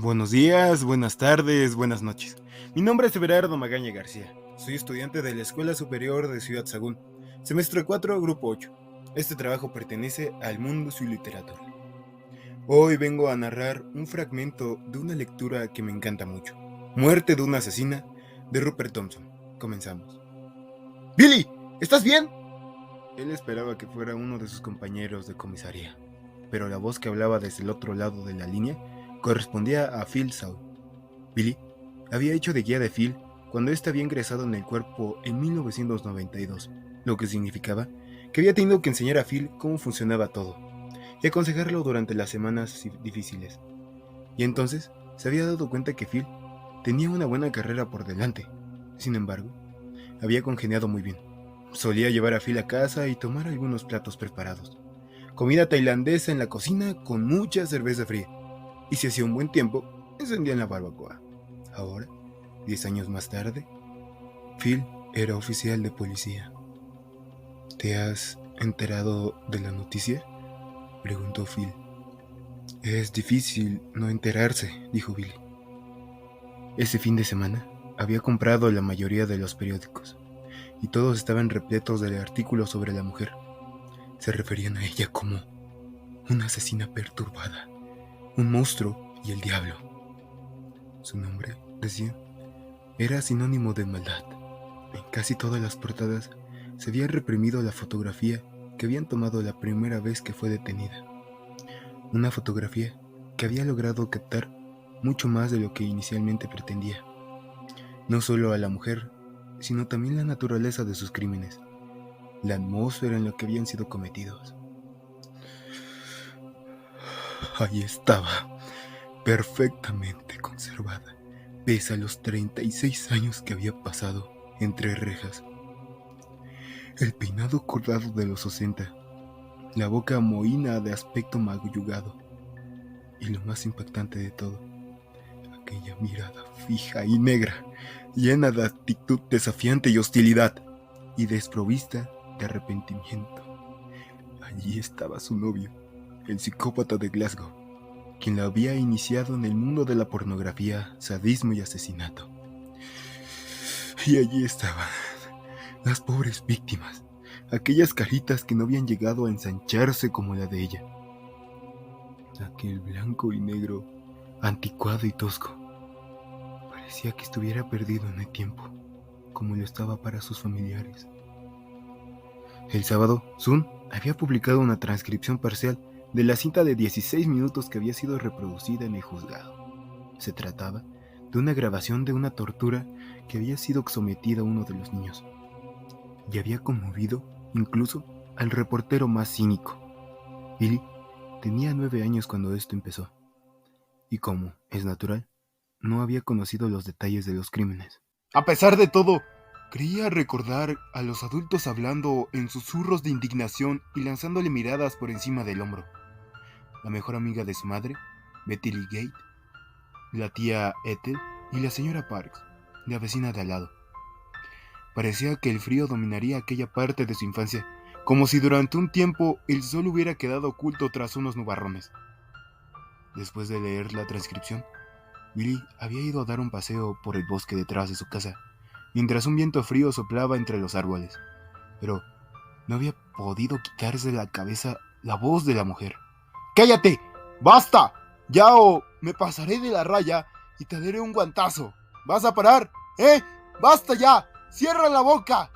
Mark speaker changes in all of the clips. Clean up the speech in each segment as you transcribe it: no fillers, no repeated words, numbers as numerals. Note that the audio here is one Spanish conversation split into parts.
Speaker 1: Buenos días, buenas tardes, buenas noches. Mi nombre es Everardo Magaña García. Soy estudiante de la Escuela Superior de Ciudad Sagún, semestre 4, grupo 8. Este trabajo pertenece al mundo su literatura. Hoy vengo a narrar un fragmento de una lectura que me encanta mucho. Muerte de una asesina, de Rupert Thompson. Comenzamos. ¡Billy! ¿Estás bien? Él esperaba que fuera uno de sus compañeros de comisaría, pero la voz que hablaba desde el otro lado de la línea correspondía a Phil Saul. Billy había hecho de guía de Phil cuando éste había ingresado en el cuerpo en 1992, lo que significaba que había tenido que enseñar a Phil cómo funcionaba todo y aconsejarlo durante las semanas difíciles. Y entonces se había dado cuenta que Phil tenía una buena carrera por delante. Sin embargo, había congeniado muy bien. Solía llevar a Phil a casa y tomar algunos platos preparados. Comida tailandesa en la cocina con mucha cerveza fría. Y si hacía un buen tiempo, encendían la barbacoa. Ahora, 10 años más tarde, Phil era oficial de policía. ¿Te has enterado de la noticia?, preguntó Phil. Es difícil no enterarse, dijo Billy. Ese fin de semana había comprado la mayoría de los periódicos y todos estaban repletos de artículos sobre la mujer. Se referían a ella como una asesina perturbada, un monstruo y el diablo. Su nombre, decía, era sinónimo de maldad. En casi todas las portadas se había reprimido la fotografía que habían tomado la primera vez que fue detenida. Una fotografía que había logrado captar mucho más de lo que inicialmente pretendía. No solo a la mujer, sino también la naturaleza de sus crímenes, la atmósfera en la que habían sido cometidos. Ahí estaba, perfectamente conservada, pese a los 36 años que había pasado entre rejas. El peinado cortado de los 60, la boca mohína de aspecto magullugado, y lo más impactante de todo, aquella mirada fija y negra, llena de actitud desafiante y hostilidad, y desprovista de arrepentimiento. Allí estaba su novio, el psicópata de Glasgow, quien la había iniciado en el mundo de la pornografía, sadismo y asesinato. Y allí estaban las pobres víctimas, aquellas caritas que no habían llegado a ensancharse como la de ella. Aquel blanco y negro, anticuado y tosco, parecía que estuviera perdido en el tiempo, como lo estaba para sus familiares. El sábado, Sun había publicado una transcripción parcial de la cinta de 16 minutos que había sido reproducida en el juzgado. Se trataba de una grabación de una tortura que había sido sometida a uno de los niños, y había conmovido incluso al reportero más cínico. Billy tenía 9 años cuando esto empezó, y como es natural, no había conocido los detalles de los crímenes. A pesar de todo, creía recordar a los adultos hablando en susurros de indignación y lanzándole miradas por encima del hombro. La mejor amiga de su madre, Betty Lee Gate, la tía Ethel y la señora Parks, la vecina de al lado. Parecía que el frío dominaría aquella parte de su infancia, como si durante un tiempo el sol hubiera quedado oculto tras unos nubarrones. Después de leer la transcripción, Billy había ido a dar un paseo por el bosque detrás de su casa, mientras un viento frío soplaba entre los árboles, pero no había podido quitarse de la cabeza la voz de la mujer. ¡Cállate! ¡Basta! ¡Ya o me pasaré de la raya y te daré un guantazo! ¿Vas a parar? ¡Basta ya! ¡Cierra la boca!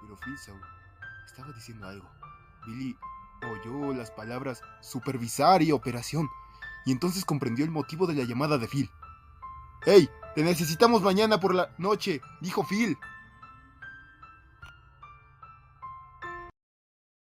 Speaker 1: Pero Phil Saul estaba diciendo algo. Billy oyó las palabras supervisar y operación, y entonces comprendió el motivo de la llamada de Phil. ¡Hey! Te necesitamos mañana por la noche, dijo Phil.